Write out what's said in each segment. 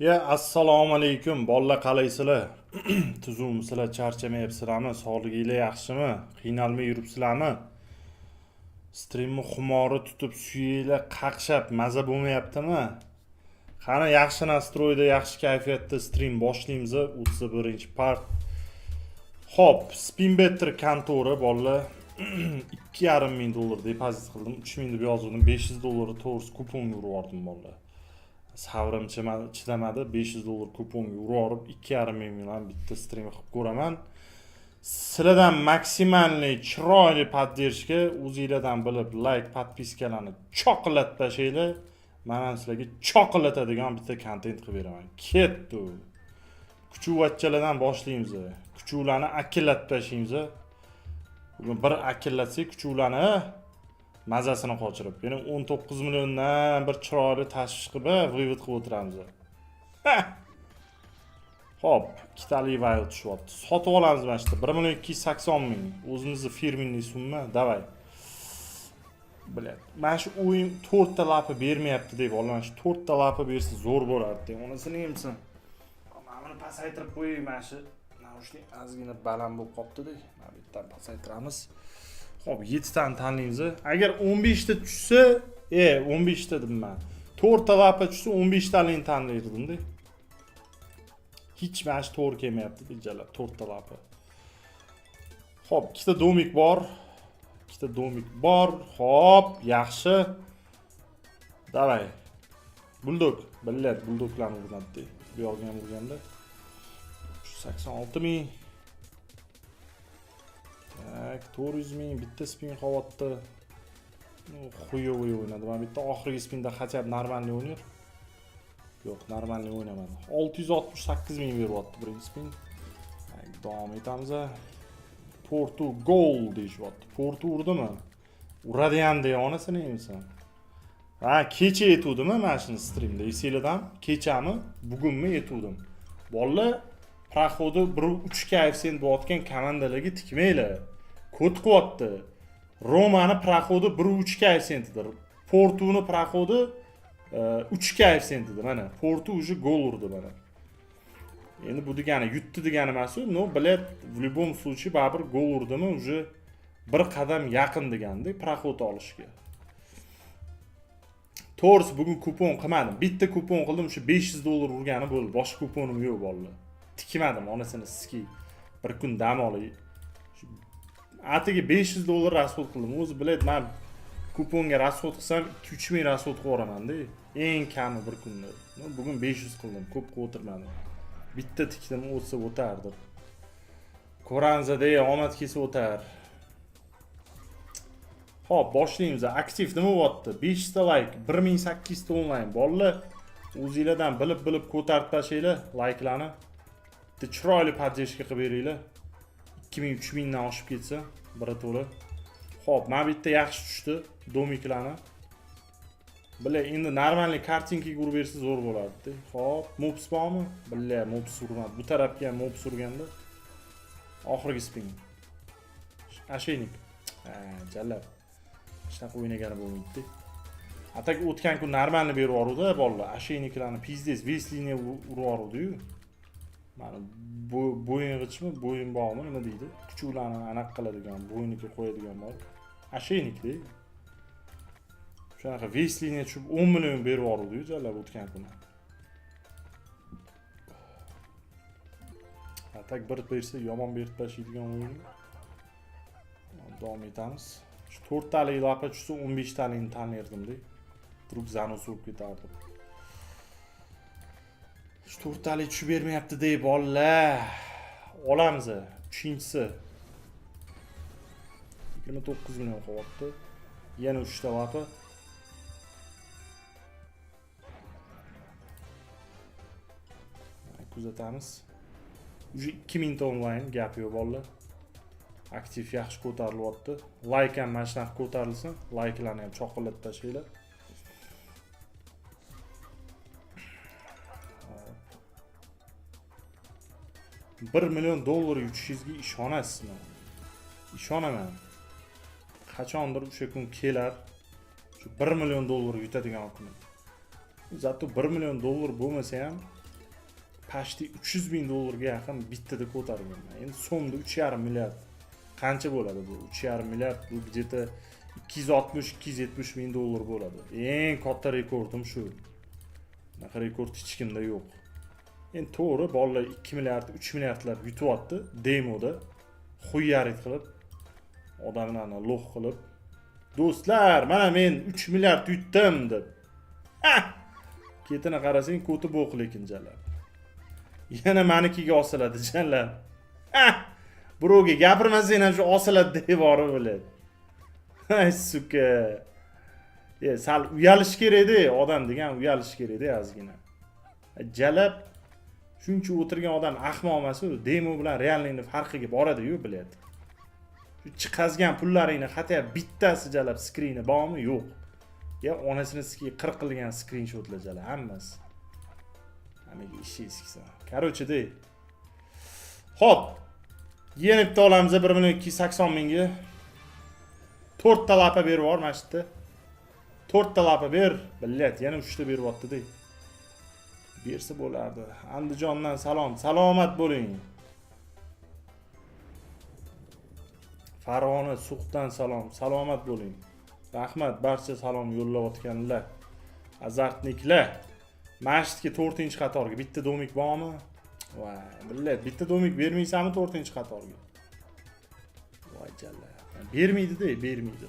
Assalomu alaykum bolalar, qalaysizlar? Tuzumsizlar, charchamayapsizlarmi? Sog'liginglar yaxshimi? Qiynalmay yuribsizlarmi? Streamni xumori tutib suyinglar qaqshab maza bo'lmayaptimi? Qani yaxshi nastroyda, yaxshi kayfiyatda stream boshlaymiz. 31-part. Xo'p, Spinbetter kontori bolalar 2,5 ming dollar depozit qildim. 3 ming deb yozdim. 500 dollar to'g'risi kuponga urib yubordim bolalar. Sabrim chidamadi, 500 dollar kuponga urib 2,5 ming bilan bitta stream qilib ko'raman. Sizlardan maksimalniy chiroyli poddershka o'zingizlardan bilib like, podpiskalarni choqlatashinglar. Men ham sizlarga choqlatadigan bitta kontent qilib beraman. Ketdi. Kuchuvachchalardan boshlaymiz. Kuchuvlarni akillatashimiz. Bugun bir akillatsak kuchuvlarni mazasini qochirib, yana 19 milliondan bir chiroyli tashvish qilib, vivit qilib o'tiramiz. Xo'p, ikkitali vay tushyapti. Sotib olamiz mana shu 1 million 280 ming. O'zimizning firminniy summa, davay. Bilat. Mana shu o'yin 4 ta lapi bermayapti deb olaman. Shu 4 ta lapi bersa zo'r bo'lardi. Onasini yemsin. Mana buni pasaytirib qo'ying, mana shu naushnik ozgina baland bo'lib qopti-da. Mana bu yerdan pasaytiramiz. Xo'p, 7 tani tanlaymiz. Agar 15 ta tushsa, 15 ta dedim. 4 ta lapa tushsa 15 taligini tanlaydim-da. Hech mana shu to'g'ri kelmayapti, jalab 4 ta lapa. Xo'p, ikkita domik bor. Xo'p, yaxshi. Davay. Buldog, billat, buldoglarni urinadi. Bu yoqga ham urganda. 86 ming. Tak, 400 ming bitta spin qo'yapti. Xuyovoy o'ynadi. Men bitta oxirgi spinda хотя бы normalniy o'ynar. Yo'q, normalniy o'ynamadi. 668 ming beryapti birinchi spin. Davom etamiz. Portu gol deyapti. Portu urdimi? Uradi ham deya onasini yemsan. Ha, kecha yetuvdimi mana shu streamda? Esingizdan kechami, bugunmi yetuvdim. Bolalar proxodi 1.3 koeffitsient bo'layotgan komandalarga tikmaylar. Kod qilyapti. Romani proxodi 1.3 koeffitsiyentidir. Portuni proxodi 3 koeffitsiyentidir. Mana Portu уже gol urdi mana. Endi bu degani yutdi degani emas-ku, no, bilet в любом случае baribir gol urdimi, уже bir qadam yaqin deganda proxod olishga. To'g'risi bugun kupon qilmadim. Bitta kupon qildim, shu 500 dollar urgani bo'ldi. Boshqa kuponim yo'q bolalar. Tikmadim onasini sizga. Bir kun dam olay. Atiga 500 dollar rasxod qildim. O'zi biladi, men kuponga rasxod qilsam 2-3 ming rasxod qilib yuboraman-da. Eng kami bir kunda. Bugun 500 qildim, ko'p qilib o'tirmadim. Bitta tikdim, o'tsa o'tardi. Ko'ranzada omad kelsa o'tar. Xo'p, boshlaymiz. Aktiv nima bo'lyapti? 5 ta like, 1800 ta onlayn. Bolalar, o'zingizlardan bilib ko'tarib tashlaylar like'larni. Chiroyli poddershka qilib beringlar. 2000-3000 dan oshib ketsa, bir to'la. Xo'p, men bitta yaxshi tushdi domiklarni. Bile endi normalniy kartinkaga urib bersa zo'r bo'lardi. Xo'p, mops bormi? Billa mops urmadi. Bu tarafga ham mops urganda oxirgi spin. Asheynik. Jallab. Shunaqa o'ynagani bo'lmaydi. Atak o'tgan kun normalniy berib yubordi-da bolalar. Asheyniklarni pizdes vesliniya urib yubordi-yu. Mana bu bo'ying'ichmi, bo'yin bormi, nima deydi? Kuchuklarni anaqa qiladigan, bo'yniga qo'yadigan bor. Asheynik-da. Shunaqa vesliniya tushib 10 million berib yubordi-yu jallab o'tgan kuni. Atak bir bersa yomon berib tashlaydigan o'yin. Davom etamiz. Shu 4 talik lapa tushsa 15 talikni tanirdim-da. Turib zanus urib ketardim. Shu 4 talik tushib bermayapti deb bolalar. Olamiz. 3-inchisi 29 million qo'yapti. Yana 3 ta lapa. Kuzatamiz. Уже 2000 ta onlayn gap yo'q bolalar. Aktiv yaxshi ko'tarilyapti. Like ham mana shunaqa ko'tarilsin. Like'larni ham choqillatib tashlaylar. $1 million yutishingizga ishonasizmi? Ishonaman. Qachondir o'sha kun kelar. Shu $1 million yutadigan kun. Zato $1 million bo'lmasa ham Pashti 300 ming dollarga yaqin bittada ko'targanman. Endi so'mda 3,5 milliard. Qancha bo'ladi bu? 3,5 milliard bu где-то 260-270 ming dollar bo'ladi. Eng katta rekordim shu. Bunaqa rekord hech kimda yo'q. Endi to'g'ri, bolalar 2 milliard, 3 milliardlab yutyapti demoda. Xuyarit qilib, odamlarni lo'q qilib, "Do'stlar, mana men 3 milliard yutdim" deb. Ketini qarasang, ko'ti bo'q lekin jalab. Yana manikiga osiladi janlar. Birovga gapirmasang ham shu osiladi deb borib biladi. Ay suka. Sal uyalish kerak-da, odam degan uyalish kerak-da ozgina. Jalab shuncha o'tirgan odam ahmoq emas, u demo bilan reallikning farqiga boradi-yu, biladi. Shu chiqazgan pullaringni xatya bittasi jalab skrini bormi? Yo'q. Ya onasini qilgan skrinshotlar jalab hammasi. Hammaga ishi eskisa. Короче, de. Hop. Yeni bitta olamiz 1.280 mingga. 4 ta lapa berib bor mana shu yerda. 4 ta lapa ber. Billat, yana 3 ta beryapti-da. Bersa bo'lardi. Andijondan salom. Salomat bo'ling. Farg'ona Suqdan salom. Salomat bo'ling. Rahmat barcha salom yo'llayotganlar. Azartniklar. Masjidga 4-qatorga bitta domik bormi? Voy, billat, bitta domik bermaysanmi 4-qatorga? Voy jalla. Bermaydi-da, bermaydi.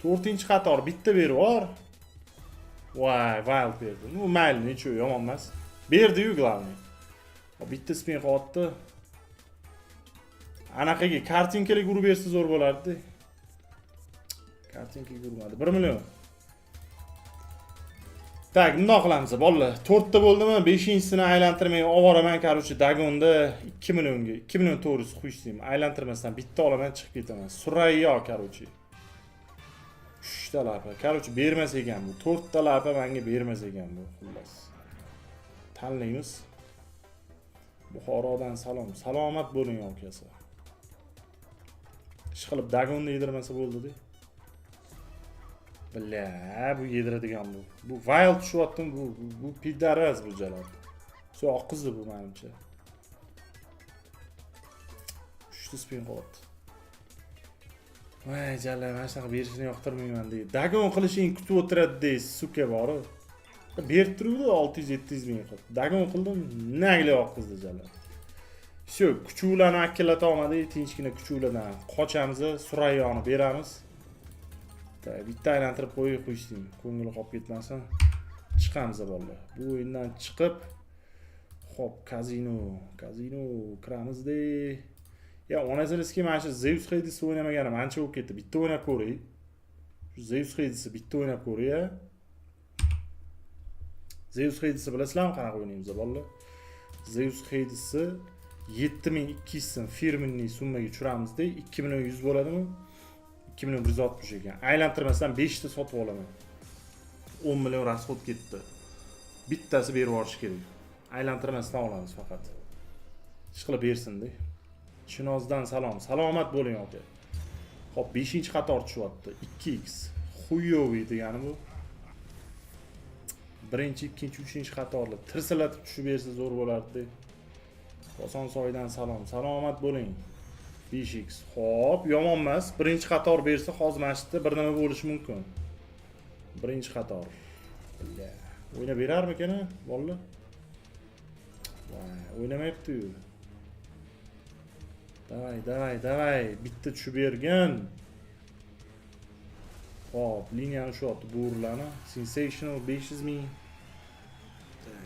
4-qator bitta berib bor. Voy, wild berdi. Nu mayli, necha yomon emas. Berdi-yu главный. Bitta spin qotdi. Anaqaga kartinkalik urib bersa zo'r bo'lardi. Kartinkalik urmadi. 1 million. Tak, bundoq qilamiz bolalar. 4 ta bo'ldimi? 5-sini aylantirmay ovoraman, короче, Dagonda 2 millionga, 2 million to'g'risi qo'yishdim. Aylantirmasdan bitta olaman, chiqib ketaman. Surayyo, короче. 3 ta lapa. Короче, bermas ekan bu. 4 ta lapa menga bermas ekan bu, xullas. Tanlaymiz. Buxorodan salom. Salomat bo'ling, okasi. Ish qilib Dagonda yedirmasa bo'ldi-da. Billa, bu yediradigan bu. Bu wild tushyaptim, bu pidaras bu jalab. Shu oqqizni bu menimcha. 3 ta spin qoldi. Voy jalab, mana shunaqa berishni yoqtirmayman deydi. Dagon qilishing kutib o'tiradi deysiz, suka bor. Berib turuvdi 600-700 ming qilib. Dagon qildim, nagli oqqizni jalab. Shu kuchuvlarni akkilata olmadik, tinchgina kuchuvlardan qochamiz, Surayyoni beramiz. Bitta aylantirib qo'yishdim. Ko'ngli qolib ketmasin. Chiqamiz bolalar. Bu o'yindan chiqib, hop, kazino kiramizda. Ya, onasini mana shu Zeus Hadesni o'ynamaganim ancha bo'lib ketdi. Bitta o'ynab ko'ray. Shu Zeus Hadesni bitta o'ynab ko'ray-a. Zeus Hadesni bilasizlarmi qanaqa o'ynaymiz bolalar? Zeus Hadesni 7200 so'm firmenniy summaga tushiramiz-da, 2 million 100 bo'ladimi? 2 million 160 ekan. Aylantirmasdan 5 ta sotib olaman. 10 million rasxod ketdi. Bittasi berib yuborish kerak. Aylantirmasdan olamiz faqat. Ish qilib bersin-da. Chinozdan salom. Salomat bo'ling aka. Hop, 5-qator tushyapti. 2x. Xuyoviy degani bu. 1-chi, 2-chi, 3-qatorlar tirsilatib tushib bersa zo'r bo'lardi. Kosonsoydan salom. Salomat bo'ling. 5x. Hop, yomon emas. 1-qator bersa hozir masjidda bir nima bo'lishi mumkin. 1-qator. Billa. O'ynab berarmikan-a, bolalar? Voy, o'ynamayapti-yu. Davay. Bitta tushib bergan. Hop, liniyani shu otdi bo'rlarni. Sensational 500 ming.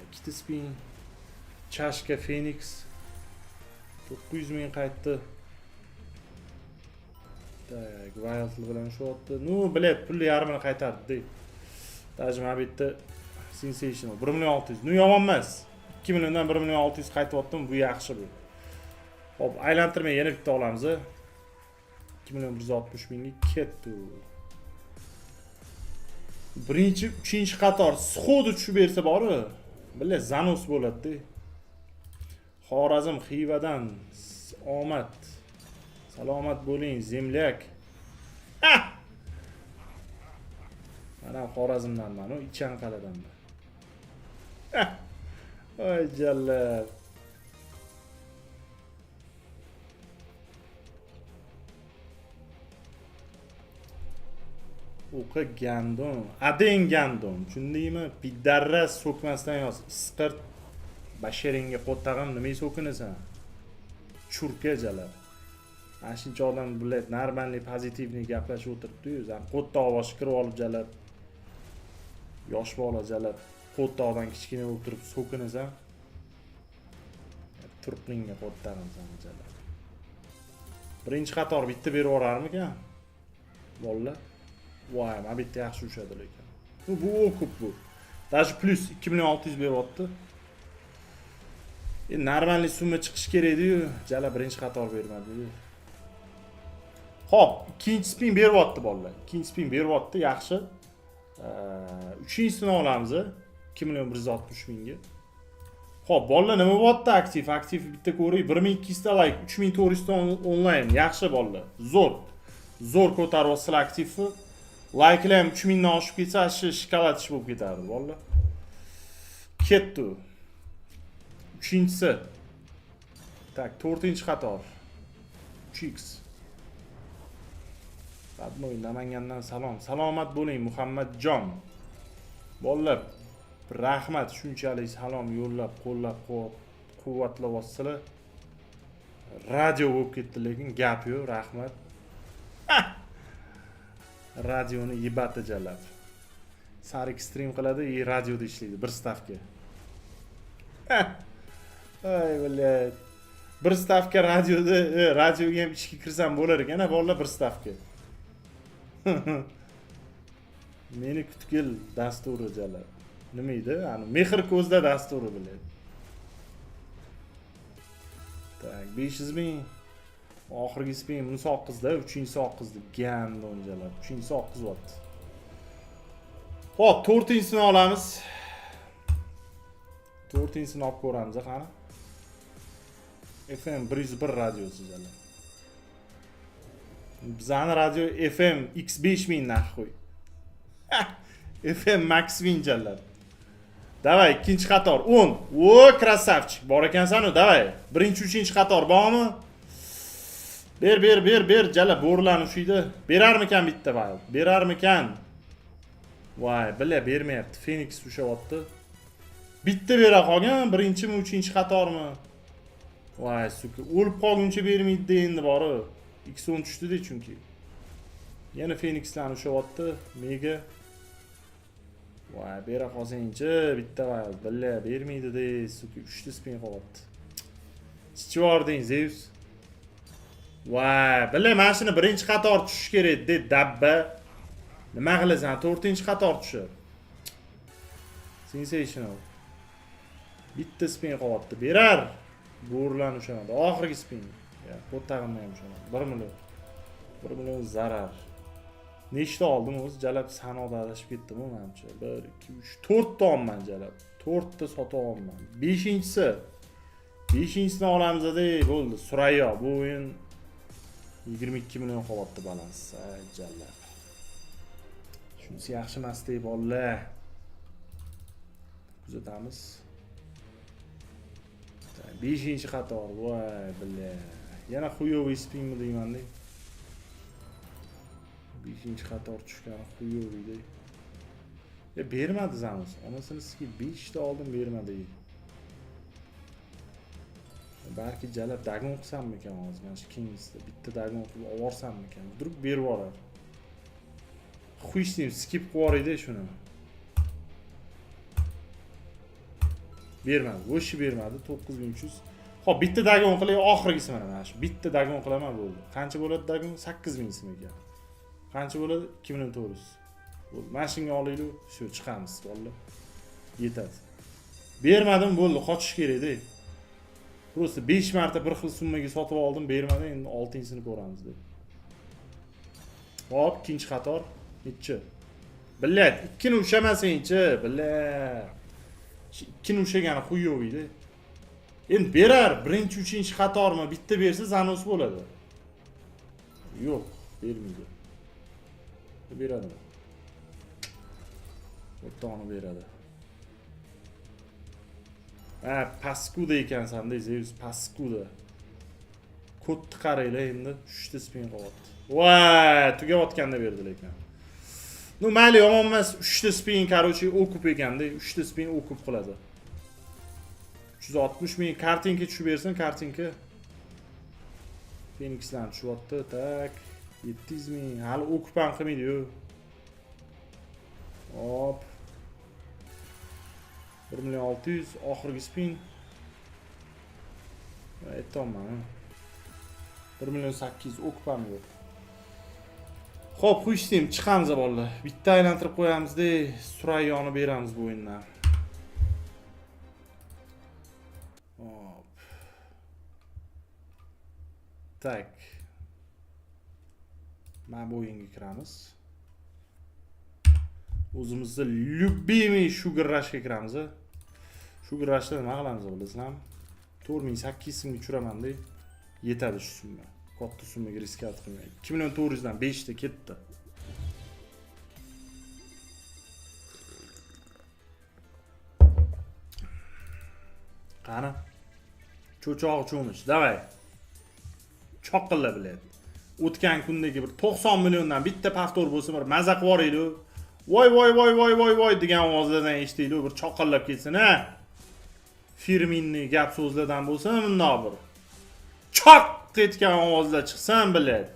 Ikkita spin. Chashka Phoenix 900 ming qaytdi. Wild bilan shu otdi. Nu, bilad, pulni yarmini qaytardi. Tajma bitta sensational 1 million 600. Nu yomon emas. 2 milliondan 1 million 600 qaytyaptim, bu yaxshi bu. Hop, aylantirmay yana bitta olamiz. 2 million 160 mingga ketdi. Birinchi, 3-qator sxodi tushib bersa bor-ku. Billa Zanos bo'ladi-da. Xorazm Xivadan omad. Salomat bo'ling, Zemlyak. Mana Xorazmdanman, Ichanqal'danman. Ay jallar. O'qa gandum, adeng gandum. Tushundingmi? Pidarra so'kmasdan yoz. Isqirt basharingga qo'ttag'im nimaga so'kinasan? Churka jallar. Ana shuncha odam biladi, normalniy, pozitivniy gaplashib o'tiribdi-yu, zan qo'tta ovoz kirib olib jalab. Yosh bola jalab, qo'ttaqdan kichkina bo'lib turib so'kinasan. Turqingga qo'ttag'imsan jalab. Birinchi qator bitta berib yuborarmikan? Bolalar. Voy, men bitta yaxshi ushadi lekin. Bu ko'p bu. Даже plus 2600 beryapti. Normalniy summa chiqish kerak edi-yu, jala birinchi qator bermadi. Xo'p, ikkinchi spin beryapti bolalar. Ikkinchi spin beryapti, yaxshi. Uchinchisini olamiz, 2.160 mingga. Xo'p, bolalar nima bo'lyapti aktiv? Aktiv bitta ko'ring, 1200 ta like, 3400 ta onlayn. Yaxshi bolalar. Zo'r ko'taryapsizlar aktivni. Like'lar ham 3000 dan oshib ketsa, shokolad ish bo'lib ketadi bolalar. Ketdi. Uchinchisi. Tak, 4-qator. 3x. Radnoy Namangandan salom. Salomat bo'ling Muhammadjon. Bolalar, rahmat shunchalik salom yo'llab, qo'llab-quvvatlayapsizlar. Radio bo'lib ketdi lekin gap yo'q, rahmat. Radioni yibati jalab. Sarik stream qiladi, radioda ishlaydi, bir stavka. Ay bilat. Bir stavka radioda, radioga ham ishga kirsam bo'lar ekan, bolalar bir stavka. Meni kutgil dasturi jalab. Nima edi? Ani mehr ko'zda dasturi biladi. Tak, 500 ming. Oxirgi spin bunisi 9 da, 3-chi 9 ganda o'njalab. 3-chi 9 vot. Xo'p, 4-sini olamiz. 4-sini olib ko'ramiz, qani. FM 101 radiosi jalab. Bizani radio FM X5000 narx qo'y. FM Max 1000 jalab. Davay, ikkinchi qator 10. O, krasavchik. Bor ekansan-ku, davay. Birinchi, uchinchi qator bormi? Ber, jala bo'rlarni ushiydi. Berarmikan bitta vay? Berarmikan? Voy, bila bermayapti. Phoenix ushayapti. Bitta bera qolgan, birinchimi, uchinchi qatormi? Voy, suka, o'lib qolguncha bermaydi endi bori. X10 tushdi-da chunki. Yana Phoenixlarni ushayapti. Mega. Voy, bera qolsangchi, bitta vay, bila bermaydi-da, suka, 3 ta spin qolyapti. Chichvording, Zeus. Voy, bila mana shuni birinchi qator tushish kerak edi, dabba. Nima qilasan? 4-qator tushib. Sensational. Bitta spin qolyapti. Berar. Bo'rlarni ushlanadi. Oxirgi spin. Ya, qo'ttag'imni ham ushlanadi. 1 million. 1 million zarar. Nechta oldim o'zi? Jalab sanoqda adashib ketdim-ku menimcha. 1 2 3 4 ta olman jalab. 4 ta sotib olman. 5-chisi. 5-sini olamiz-da, bo'ldi. Surayyo bu o'yin 22 million qolyapti balans. Jalab. Shunisi yaxshi emas-da, bolalar. Kuzatamiz. 5-qator. Voy, billa. Yana xuyoviy spinmi deyman-da. 5-qator tushgan xuyoviy. Bermadi zamiz. Onasini sizga 5 ta oldim, bermadi. Balki jalab dagon qilsammikan hozir, mana shu Kingsda bitta dagon qilib olorsammikan. Durib berib yuborar. Xushdim, skip qilib yuboraydi shuni. Bermadi, o'shi bermadi, 9300. Xo'p, bitta dagon qilay, oxirgisi mana shu. Bitta dagon qilaman bo'ldi. Qancha bo'ladi dagon? 8000 so'm ekan. Qancha bo'ladi? 2400. Bo'ldi. Mana shunga olaylik, shu chiqamiz, bolalar. Yetadi. Bermadim, bo'ldi, qochish kerak-da. Prosta 5 marta bir xil summaga sotib oldim, bermadi, endi 6-sini ko'ramiz deb. Hop, ikkinchi qator nechi? Billat, ikkini ushamasang-chi, billat. Ikkini ushagani xuyoviy-da. Endi berar, birinchi, uchinchi qatormi bitta bersa zanos bo'ladi. Yo'q, bermaydi. Beradi. O'rtog'ini beradi. Ha, paskuda ekansan-da, Zeus, paskuda. Kodni qaranglar endi 3 ta spin qilyapti. Voy, tugayotganda berdi lekin. No, mayli, yomon emas. 3 ta spin, короче, okup ekanda, 3 ta spin okup qiladi. 360 ming kartinka tushib bersin, kartinka. Phoenixdan tushyapti, tak. 700 ming, hali okupan qilmaydi-yu. Hop. 1.600.000 oxirgi spin. Aytolmayman. 1.800.000 okupan yo'q. Xo'p, qo'yishdim, chiqamiz bolalar. Bitta aylantirib qo'yamiz-da, Surayyoni beramiz bu o'yindan. Hop. Tak. Mana bu o'yinga kiramiz. O'zimizda любимый Sugar Rush'ga kiramiz. Sugar Rush'da nima qilamiz bilasizlarmi? 4800 ming tushiraman-da. Yetadi shu summa. Katta summaga risk qilmay. 2.400 dan 5 ta ketdi. Qani? Cho'choq cho'mish, davay. Choqqilla biladi. O'tgan kundagi bir 90 milliondan bitta paftor bo'lsa, bir maza qilib yuboraylik. Voy degan ovozlardan eshitaylik, bir choqqillab ketsin, ha. Firminni gap so'zlardan bo'lsa, bundoq bir choq etgan ovozlar chiqsin biladi.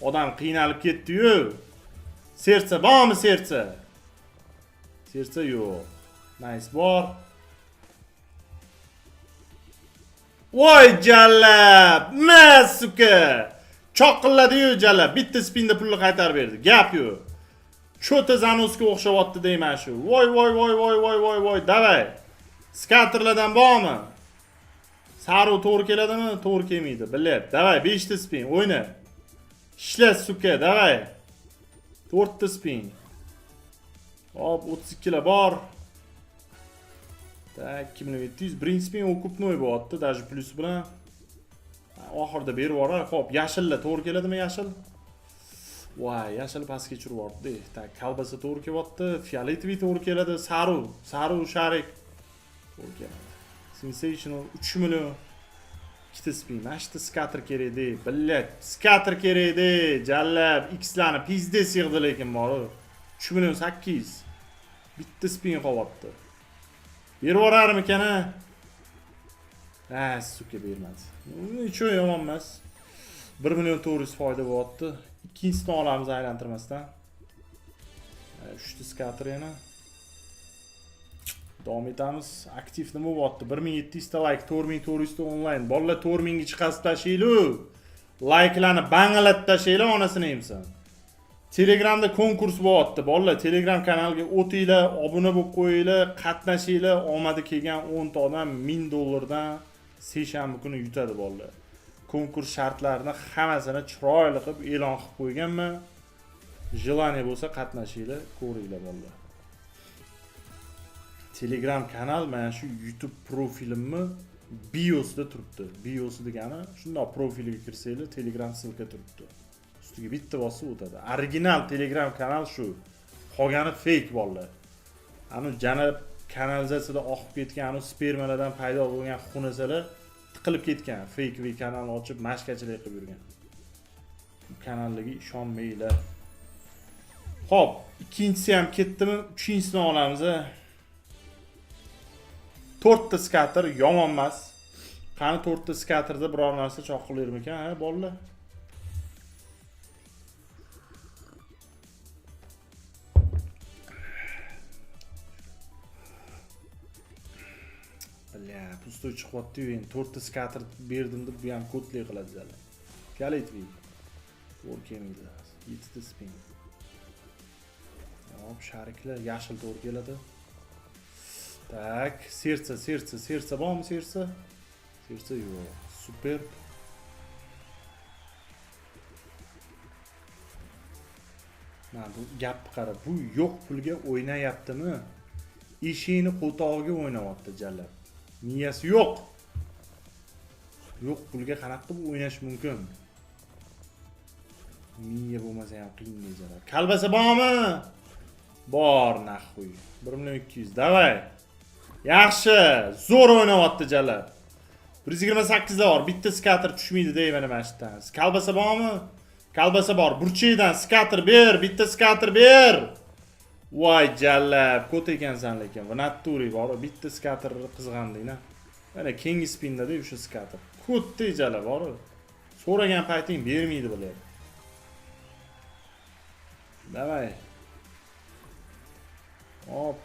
Odam qiynalib ketdi-yu. Sersa bormi, sersa? Sersa yo'q. Nice bor. Voy jallab, masuka. Choqqilladi-yu jallab, bitta spinda pulni qaytarib berdi. Gap yo'q. Cho'ta Zanosga o'xshayapti deyman shu. Voy, davay. Skaterlardan bormi? Saru to'g'ri keladimi? To'g'ri kelmaydi. Bilyapti. Davay, 5 ta spin o'yna. Ishla suka, davay. 4 ta spin. Hop, 32 la bor. Tak, 2700 birinchi spin o'kupnoy bo'lyapti, даже plus bilan. Oxirida berib yuborar. Xo'p, yashillar to'g'ri keladimi yashil? Voy, yashil pastga tushirib yubordi. Tak, kalbasa to'g'ri kelyapti, fioletoviy to'g'ri keladi, saru sharik to'g'ri keladi. Sensational 3 million. 2 ta spin, mashta skater kerak-da, billat. Skater kerak-da, jallab X'larni pizda sig'di lekin bor. 3.800.000. Bitta spin qolyapti. Berib yuborarmikan-a? Ha, suka bermadi. Nechun yomon emas. 1.400.000 foyda bo'lyapti. Ikkinchisini olamiz aylantirmasdan. 3 ta skater yana. Davom etamiz. Aktiv nima bo'lyapti? 1700 ta like, 4400 ta onlayn. Bolalar 4000 ga chiqasiz tashlaylik. Like'larni bangilab tashlaylar, onasini yemsan. Telegramda konkurs bo'lyapti. Bolalar Telegram kanaliga o'tinglar, obuna bo'lib qo'yinglar, qatnashinglar. Omadi kelgan 10 ta odam $1000 seshanba kuni yutadi bolalar. Konkurs shartlarini hammasini chiroyli qilib e'lon qilib qo'yganman. Желание bo'lsa qatnashinglar, ko'ringlar bolalar. Telegram kanal mana shu YouTube profilimni biosida turibdi. Biosi degani shundoq profiliga kirsanglar, Telegram silka turibdi. Ustiga bitta bosib o'tadi. Original Telegram kanal shu. Qolgani fake bolalar. Ani janab kanalizatsiyada oqib ketgan, ani spermalardan paydo bo'lgan xunasalar tiqilib ketgan. Fake kanal ochib mashkachilik qilib yurgan. Bu kanallarga ishonmanglar. Xo'p, ikkinchisi ham ketdimi? Uchinchisini olamiz. 4 ta skater yomon emas. Qani 4 ta skaterda biror narsa choqqilarmikan, ha, bolalar? Bля, pustoy chiqyapti-yu, endi 4 ta skater berdim deb bu ham kodli qiladilar. Fioletoviy. To'g'ri kelmaydi. 7 ta spin. Hop, shariklar yashil to'g'ri keladi. Tak, sersa bormi sersa? Sersa yo'q. Super. Mana bu gap qarab, bu yo'q pulga o'ynayaptimi? Eshikni qo'tog'iga o'ynayapti jallab. Niyasi yo'q. Yo'q pulga qanaqa qilib o'ynash mumkin? Niya bo'lmasa ham qiynaydi. Kalbasa bormi? Bor, naxuy. 1.200.000. Davay. Yaxshi, zo'r o'ynayapti Jalal. 128 da bor. Bitta skater tushmaydi deyman mana shu yerdan. Kalbasa bormi? Kalbasa bor. Burchakdan skater ber, bitta skater ber. Voy Jalal, ko't ekansan lekin. Bu naturi bor, bitta skater qizg'andingna. Mana keyingi spinda de o'sha skater. Ko'tda Jalal bor. So'ragan payting bermaydi bular. Davay. Hop.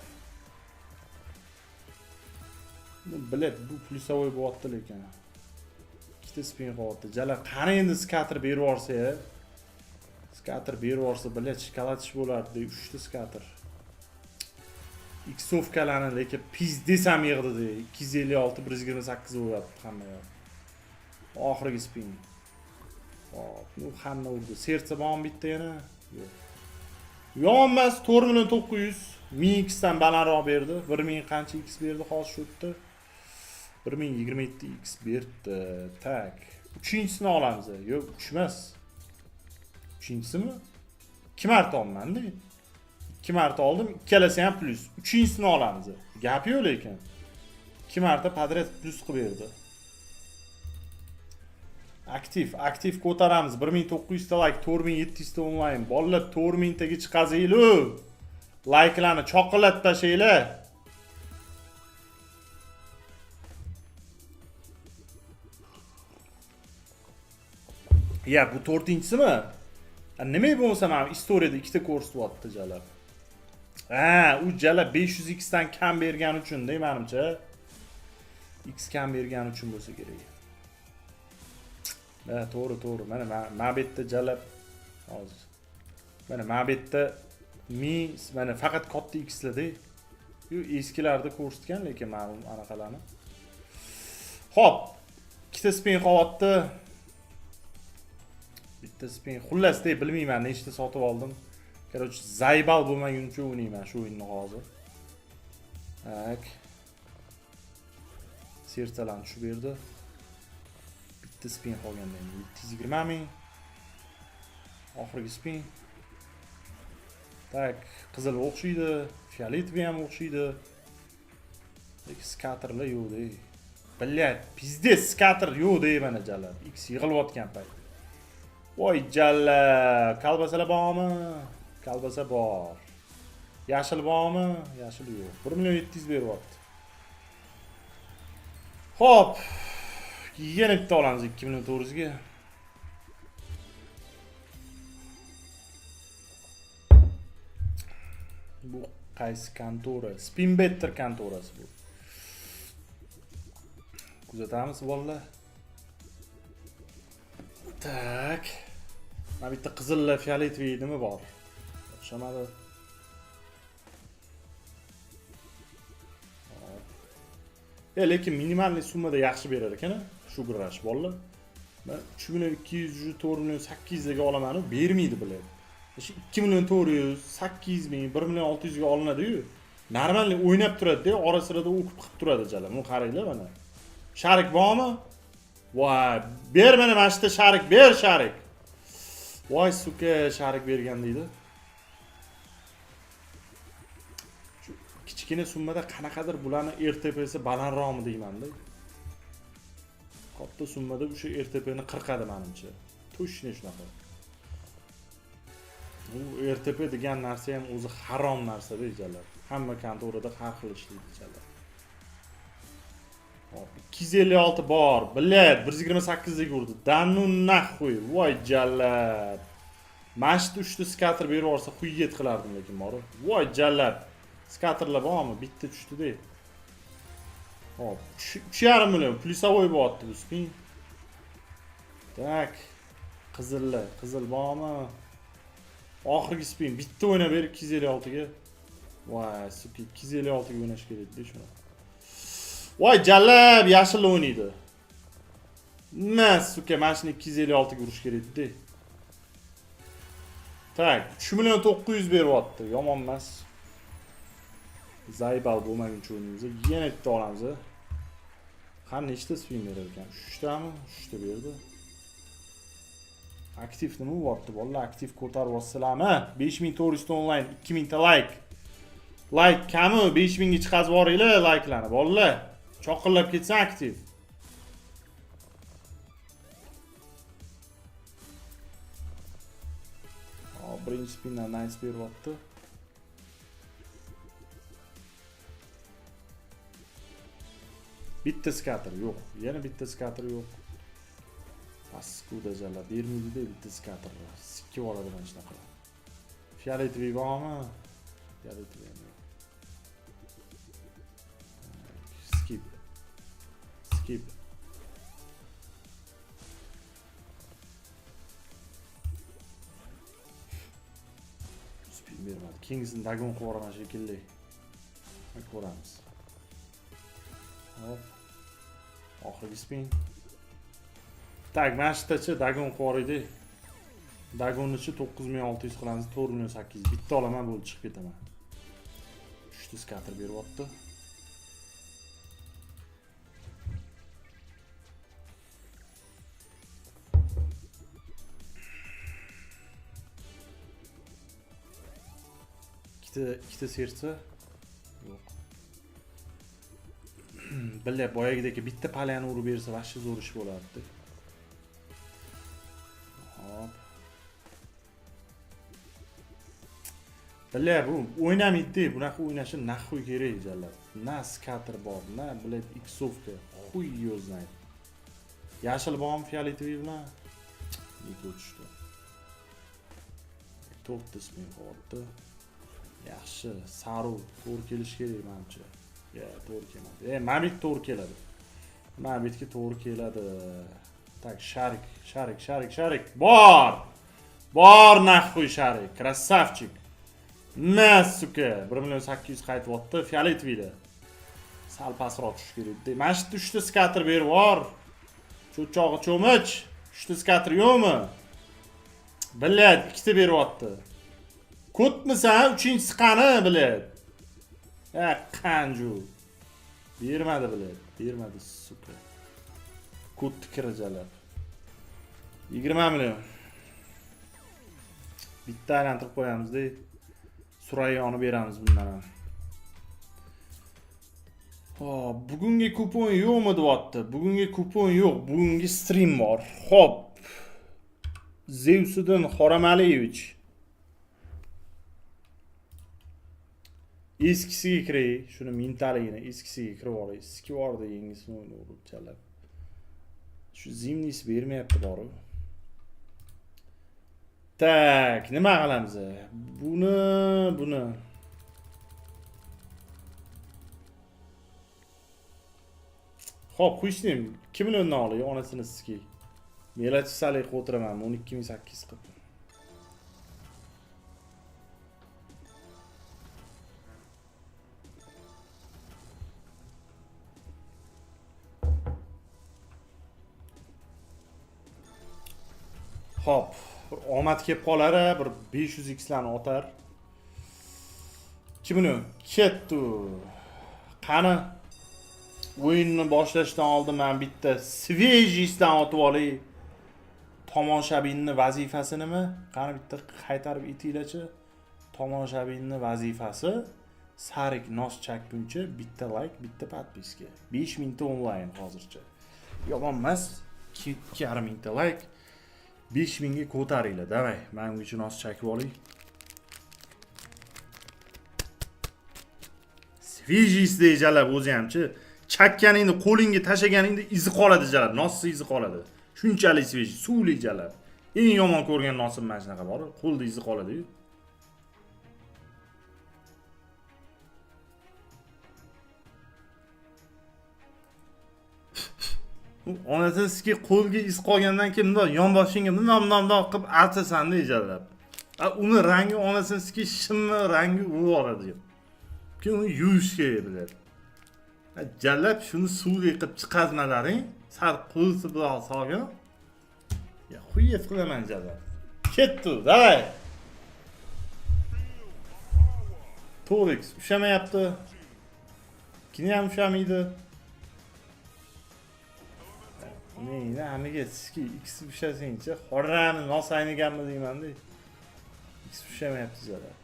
Bilet bu plyusovoy bo'lyapti lekin. Ikkita spin qo'yapti. Jalal qani endi skater berib yorsa-ya. Skater berib yorsa bilet shokoladish bo'lardi, 3 ta skater. X'ovkalarni lekin pizdis ham yig'di. 256 128 bo'lyapti hamma yoq. Oxirgi spin. Hop, bu hamma urdi. Sersa bormi bitta yana? Yo'q. Yo'qmas 4.900 1000 dan balandroq berdi. 1000 qancha x berdi hozir shu yerda? 1027 x berdi. Tak. 3-chisini olamiz. Yo'q, 3 emas. 3-chisimi? 2 marta olmanda. 2 marta oldim, ikkalasi ham plus. 3-chisini olamiz. Gap yo'q lekin. 2 marta podret plus qilib berdi. Aktiv ko'taramiz. 1900 ta like, 4700 ta onlayn. Bolalar 4000 taga chiqazinglar. Like'larni choqillat tashinglar. Ya bu 4-chisimi? Nima bo'lsa mana istoriyada ikkita ko'rsatyapti Jalal. Ha, u Jalal 500x dan kam bergani uchun, menimcha. X kam bergani uchun bo'lsa kerak. Ha, to'g'ri. Mana mabetda Jalal hozir. Mana mabetda mana faqat katta x'larda. Yu eskilarda ko'rsatgan lekin ma'lum anaqalarni. Xo'p, ikkita spin qo'yapti. Bitta spin. Xullas deb bilmayman, nechta sotib oldim. Короче, zaybal bo'lmaguncha o'ynayman shu o'yinni hozir. Tak. Sersalarni tushib berdi. Bitta spin qolganda 720 ming. Oxirgi spin. Tak, qizil o'xshaydi, fioletvi ham o'xshaydi. Lekin skaterlar yo'q-da. Bilyat, pizdes skater yo'q-da mana Jalal. X yig'ilayotgan payt. Voy Jalal, kalbasalar bormi? Kalbasa bor. Yashil bormi? Yashil yo'q. 1.700 beryapti. Xo'p. Yana bitta olamiz 2.400 ga. Bu qaysi kontora? Spinbetter kontorasi bu. Kuzatamiz bolalar. Tak. Mana bitta qizil fioletvi nima bor? O'xshamadi. Lekin minimalniy summada yaxshi berar ekan, shu girash bolalar. Men 3.200 4.800 ga olaman-ku, bermaydi bular. Shu 2.400 800 1.600 ga olinadi-yu. Normalniy o'ynab turadi-da, ora-sirada o'qib qilib turadi Jalal. Buni qaranglar mana. Sharik bormi? Voy, ber mana mana shu sharik, ber sharik. Voy suka, sharik bergan deydi. Shu kichkina summada qanaqadir bularning RTP'si balandroqmi deyman-da. Katta summada o'sha RTP'ni qirqadi menimcha. To'shni shunaqa. Bu RTP degan narsa ham o'zi harom narsa-da Jalal. Hamma kontorada har xil ishlaydi Jalal. Hop, 256 bor. Bilet 128 ga urdi. Danu naxuy. Voy Jalal. Mashit 3 ta skater berib yorsa xuyet qilardim lekin bor. Voy Jalal. Skaterlar bormi? Bitta tushdi-da. Hop, 3.5 million plyusovoy bo'lyapti bu spin. Tak. Qizil bormi? Oxirgi spin bitta o'ynab ber 256 ga. Voy, suki 256 ga o'ynash kerak-da shuni. Voy Jalal, yashil o'ynaydi. Mas suka, mana shuni 256 ga urish kerak-da. Tak, 3.900 beryapti. Yomon emas. Zaybal bo'lmaguncha o'ynaymiz. Yana bitta olamiz. Qani nechta spin berar ekan? 3 tami? 3 ta berdi. Aktiv nima bo'lyapti? Bolalar aktiv ko'tarib olsalarmi? 5400 ta onlayn, 2000 ta like. Like kami 5000 ga chiqazib yuboringlar like'larni. Bolalar, choqillab ketsin aktiv. Birinchi spindan nice beryapti. Bitta skater yo'q. Yana bitta skater yo'q. Paskuda jala bermaydi-da bitta skater. Sikki oladi mana shunaqa. Fioletoviy bormi? Fioletoviy yo'q. Skip. Skip. Spin bermadi. Kings'ni dagon qilib yuboraman shekilli. Ko'ramiz. Hop. Oxirgi spin. Tak, mana shu yerdachi dagon qilib yuboraylik. Dagonnichi 9600 qilamiz, 4800. Bitta olaman, bo'lib chiqib ketaman. 3 ta skater beryapti. ikkita sersa yo'q. Billa boyagidek bitta palyani urib bersa, vashchi zo'r ish bo'lardi. Hop. Billa bu o'ynamaydi, bunaqa o'ynashi naxuy kerak jallar. Na skater bor, na bilet X'ovka. Xuy yo'znaydi. Yashil bormi fioletoviy bilan? Niko tushdi. To'rtta spin qo'ydi. Yaxshi, saru to'g'ri kelish kerak menimcha. Ya, to'g'ri keladi. Mabit to'g'ri keladi. Mabitga to'g'ri keladi. Tak, sharik. Bor! Bor naxuy sharik. Krassavchik. Na suka. 1.800.000 qaytyapti fioletoviy. Sal pastroq tush kerak. Mana shu 3 ta skater berib bor. Cho'chog'i cho'mich. 3 ta skater yo'qmi? Bilad, 2 ta beryapti. Kutmisan, 3-inchisi qani bilad. Qanju. Bermadi bilad. Bermadi suka. Kut kirajalab. 20 million. Bitta aylantirib qo'yamiz-da. Surayoni beramiz bundan ham. Hop, bugungi kupon yo'qmi deyapti? Bugungi kupon yo'q, bugungi stream bor. Hop. Zevsidan Xoramaliyevich. Eskisiga kiray, shuni mintaligini eskisiga kirib olay. Eski bordi, yangisini o'ynab chalab. Shu zimnis bermayapti boru. Tak, nima qilamiz? Buni. Xo'p, qo'yishdim. 2 milliondan olay, onasini sizga. Melachi o'tiraman, 12800 qilib. Hop, omad kelib qolar, bir 500x larni otar. 2 million ketdi. Qani o'yinni boshlashdan oldin men bitta svejisdan otib olay. Tomoshabinning vazifasi nima? Qani bitta qaytarib aytinglarchi. Tomoshabinning vazifasi Sarik nos chakguncha bitta like, bitta podpiska. 5000 ta onlayn hozircha. Yomon emas. 2.5 ta like. 5000 ga ko'taringlar, davay. Men uchun nos chakib oling. Svejis dejalab o'zi hamchi. Chakkaningni qo'lingga tashaganingda izi qoladi jalab, nossi izi qoladi. Shunchalik sveji, suvli jalab. Eng yomon ko'rgan nosim mana shunaqa bor, qo'lda izi qoladi-yu. Onasizki qo'lga iz qolgandan keyin bundoq yonboshingga bundoq qilib artasan jalab. Uni rangi onasizki shimni rangi urib oladi. Keyin uni yuvish kerak biladi. Jalab shuni suvga qilib chiqazmalaring, sal qo'lsi bilan solgan. Ya xuyet qilaman jalab. Ketdi, davay. To'g'ri, ushamayapti. Kini ham ushamaydi. Neydi, amiga sizki X ushasingcha, xorrani nos ayniganmi deyman-da. X ushamayapti jalab.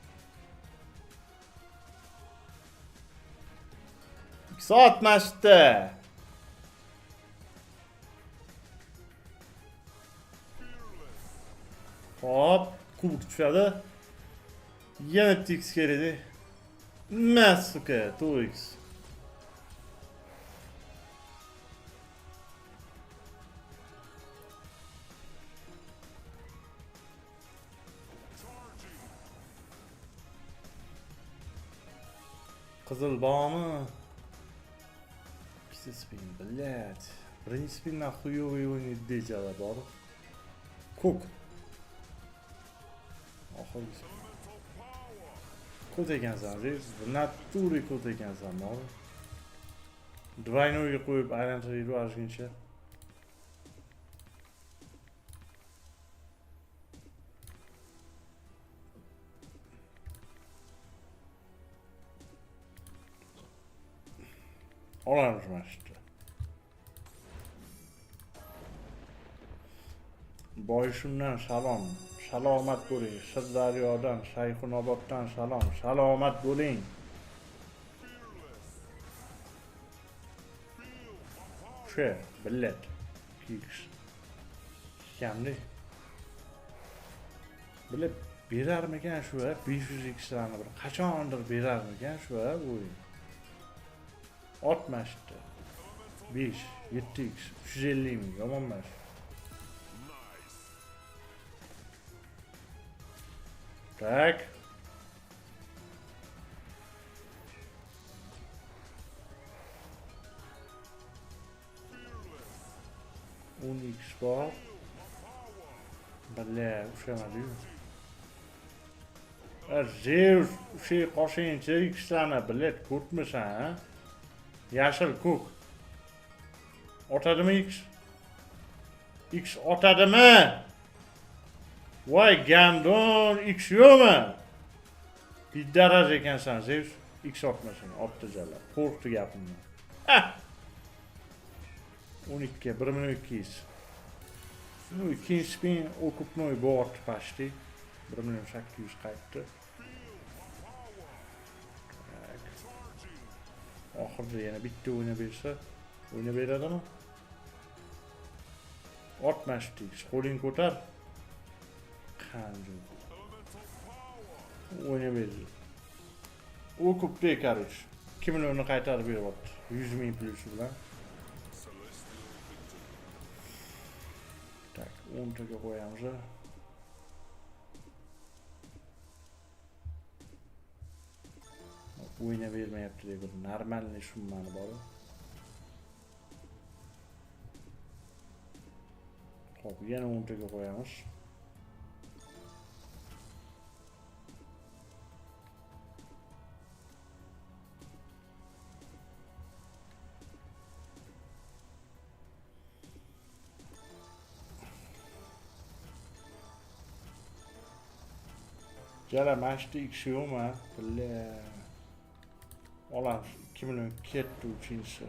Soatmashdi. Hop, kubik tushadi. Yana tx kerakdi. Masuka, 2x. Qizil bormi? Ikkita spin, блядь. Birinchi spindan xuyoviy o'ynaydi dejada bor. Ko'k. Oxirgi spin. Ko't ekansan, naturi ko't ekansan, bor. Двойнойga qo'yib aylantirib yuborishguncha. Olamashdi. Boyishimdan salom. Salomat bo'ling. Sirdaryodan, Shayxonoboddan salom. Salomat bo'ling. She, billet. Kiks. Kamli. Bilib berarmikan shu 500x larni bir qachondir berarmikan shu o'yin. Otmashdi. 5, 7x, 350 ming yomon emas. Tak. Unix bor. Bale, ushlamadi-yu. Zeus, şey qo'shimcha X'larni bilet ko'rmisan, ha? Yashil ko'k. Otadimi X? X otadimi? Voy gandon, X yo'qmi? Biddaraz ekansan, Zeus. X otmasin, otdi jala. Qo'rqdi gapimni. 12, 1.200. Ну, ikkinchi spin o'kupnoy bordi почти. 1.800 qaytdi. Oxirida yana bitta o'ynab bersa, o'ynab beradimi? Otmashdi, qo'ling ko'tar. Qanday. O'ynab berdi. O'kupdi, короче. 2 millionni qaytarib beryapti. 100 ming plyusi bilan. Tak, 10 taga qo'yamiz. O'ynab bermayapti deb bir normalniy summani bor. Xo'p, yana 10 taga qo'yamiz. Jala mashti X yo'qmi? Billa. Olamiz 2 million ketdi uchinchisi.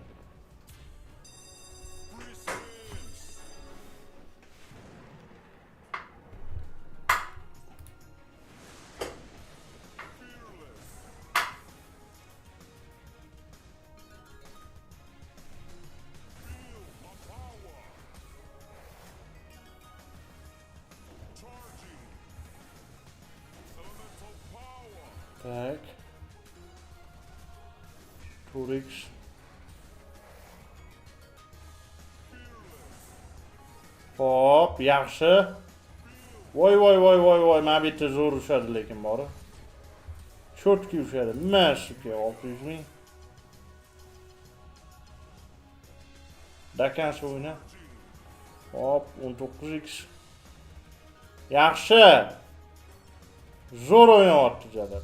Tak. Turix. Hop, yaxshi. Voy, men bitta zo'r ushadi lekin bori. Chotki ushadi. Mashika 600 ming. Dakans o'yna. Hop, 19x. Yaxshi. Zo'r o'ynayapti jada.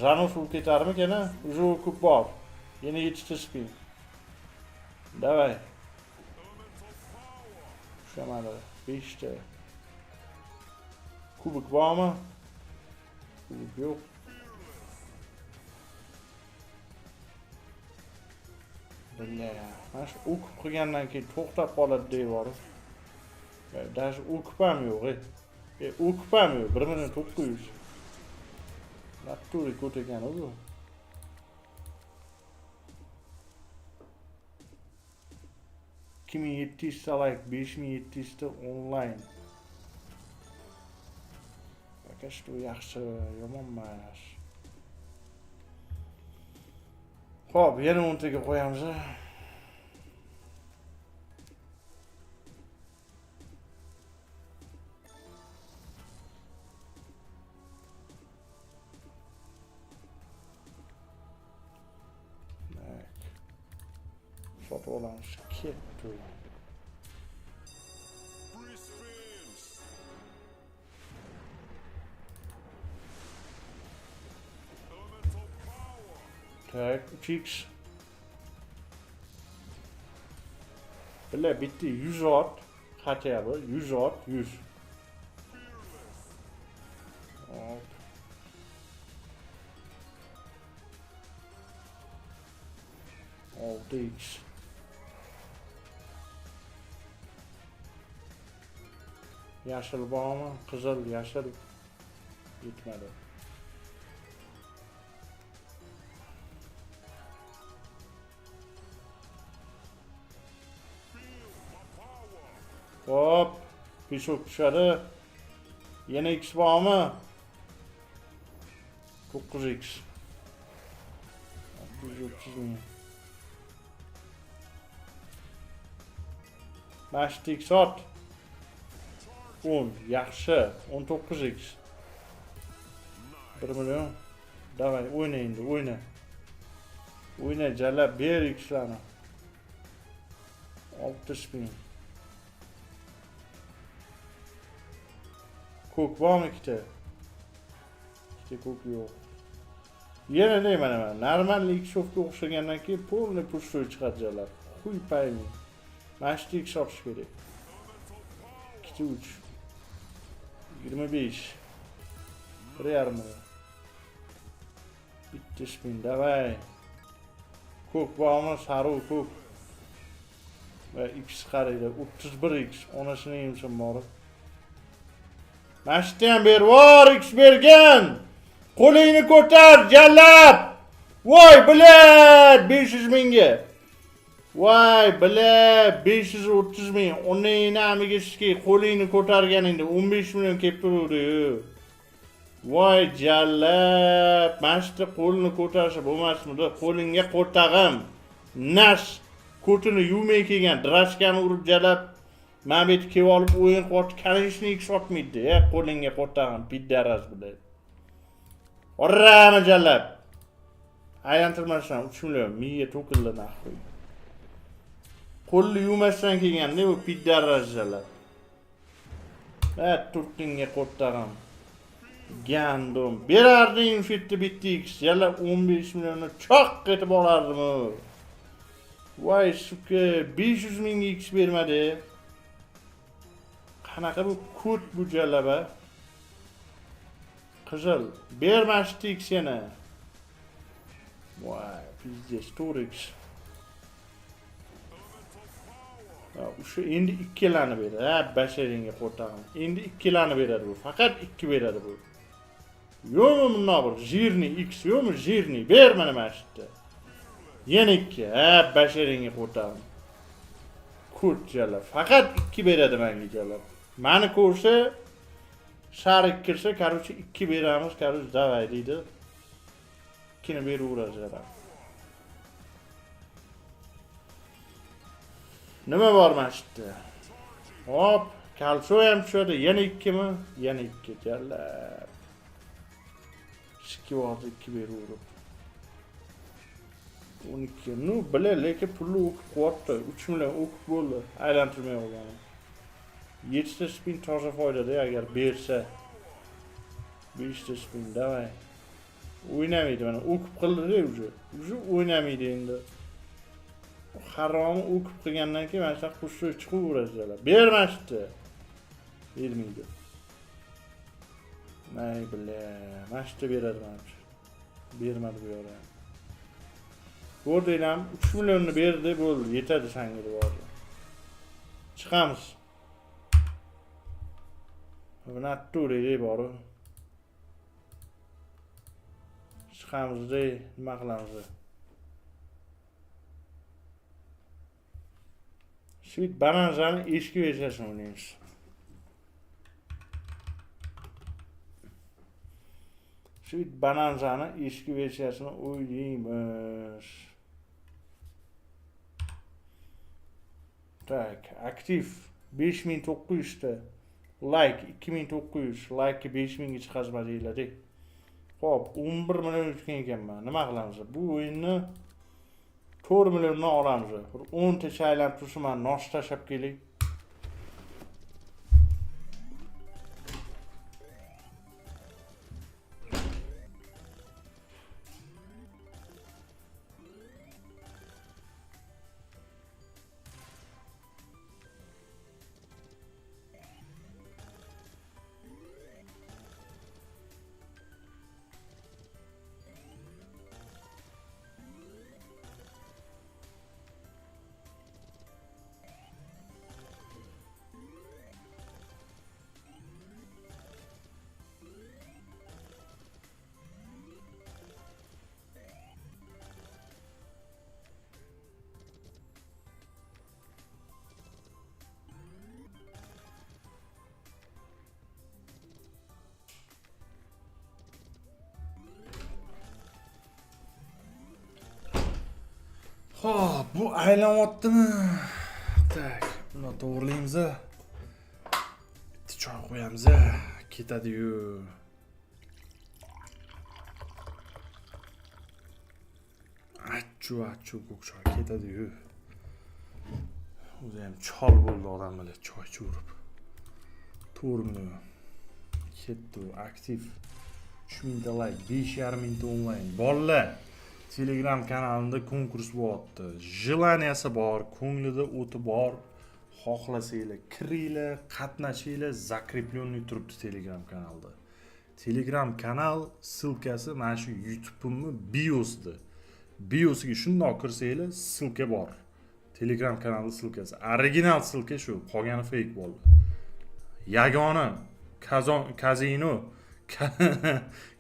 Janus ul ketarmikan? Уже ko'p bor. Yana 7 spin. Davay. Shamada 5 ta. Kubik bormi? Kubik yo'q. Billahi, mana shu o'kib qilgandan keyin to'xtab qoladi deyvorib. Даже o'kib ham yo'q. O'kib ham yo'q. 1900. Naturi ko't ekan u. 2700 like 5700 ta onlayn. Baka shu yaxshi, yomon emas. Xo'p, yana 10 taga qo'yamiz. Sotib olamiz. Ketdi. Tak, 3x. Bile bitti. 100 ot. Kaç ya bu? 100 ot. 100. Hop. Oldu x. Yaşıl bağ mı? Kızıl, yaşıl. Gitmedi. Hop. Bir çok dışarı. Yine x bağ mı? 9x. 130 bin. Başta x at. 10. Yaxşı. 19x. 1 milyon. Davay oyna endi, oyna. Oyna jalab ber x'larni. 60 bin. Ko'k bormi ikkita? Ikkita ko'k yo'q. Yana deyman men, normal X-ofga o'xshagandan keyin polni pushtoy chiqaradilar. Xuy paymi. Mana shu X sotish kerak. 2 3 25 1,5 milyon. Bitti spin, davay. Ko'k bormi? Sariq ko'k. Va X qaraydi. 31x. Onasini yemsin borib. Mashdan ber, vor X bergan. Qo'lingni ko'tar, jallab. Voy, bilad, 500 mingga. Voy, bilad, 530 ming. Uni namiga shiki qo'lingni ko'targaningda 15 million kelib turdi. Voy, jallab. Mashda qo'lni ko'tarsa bo'lmasmidi? Qo'lingga qo'tag'im. Nash ko'tini yuvmay kelgan drashkani urib jallab. Men bu yerga kelib olib o'yin qotib kanishni sotmaydi. Qo'lingga qo'tag'im, piddaras biladi. Orrami jallab. Aylantirmasdan 3 million miya to'kildi naxoy. Qo'lni yuvmasdan kelganda bu piddaras jallab. Turtinga qo'tag'im. Gandum. Berarding fitni bitti x. Jallab 15 millionni choq etib olardim. Voy suka 500 ming x bermadi. Qanaqa bu kod bu jallaba? Qizil. Bermashdi x yana. Voy, pizdes 4x. O'sha endi 2 lani beradi. Ha, basharingga qo'tag'im. Endi 2 lani beradi bu. Faqat 2 beradi bu. Yo'qmi bundoq bir jirni x yo'qmi jirni? Ber mana mana shu yerda. Yana 2. Ha, basharingga qo'tag'im. Kod jallab. Faqat 2 beradi menga jallab. Mani ko'rsa sharik kirsa, короче 2 beramiz, короче davay deydi. 2 ni beraveradi. Nima bor mana shu yerda? Hop, kalso ham tushadi. Yana 2 mi? Yana 2 jallab. 2 bor, 2 beraveradi. 12. Nu bile lekin pulni o'qib qo'yapti. 3 million o'qib bo'ldi. Aylantirmay olgan. 7 ta spin toza foydada agar bersa. 5 ta spin davay. O'ynamaydi mana. O'qib qildi-da уже. Уже o'ynamaydi endi. Haromi o'qib qilgandan keyin mana shu qushni chiqaveradi. Bermasdi. Bermaydi. Nay bile. Mashta beradi mana shu. Bermadi bu yo'la. Ko'rdinglarmi? 3 millionni berdi, bo'ldi. Yetadi senga deb oldi. Chiqamiz. Buni atturaydi bor. Chiqamiz-da, nima qilamiz? Shu bananjani eshikib yashashni o'ynaymiz. Shu bananjani eshikib yashashni o'ynaymiz. Tak, aktiv 5900 ta. Like 2900, like 5000 ga chiqarish majburladi. Xo'p, 11 million yutgan ekanman. Nima qilamiz? Bu o'yinni 4 milliondan olamiz. 10 ta shaylanib turishman, nosh tashab keling. Xo'p, bu aylanyaptimi? Tak, buni to'g'rilaymiz. Bitta choy qo'yamiz. Ketadi-yu. Achchu ko'k choy ketadi-yu. O'zi ham chol bo'ldi odam bilan choy cho'rib. To'g'rimi? Ketdi aktiv. 3000 ta like, 5500 ta onlayn. Bolalar Telegram kanalimda konkurs bo'lyapti. Jilaniyasi bor, ko'nglida o'ti bor. Xohlasanglar kiringlar, qatnashinglar, zakreplённый turibdi Telegram kanalda. Telegram kanal silkasi mana shu YouTube'imni biosida. Biosiga shundoq kirsanglar, silka bor. Telegram kanali silkasi. Original silka shu, qolgani fake bo'ldi. Yagona kazino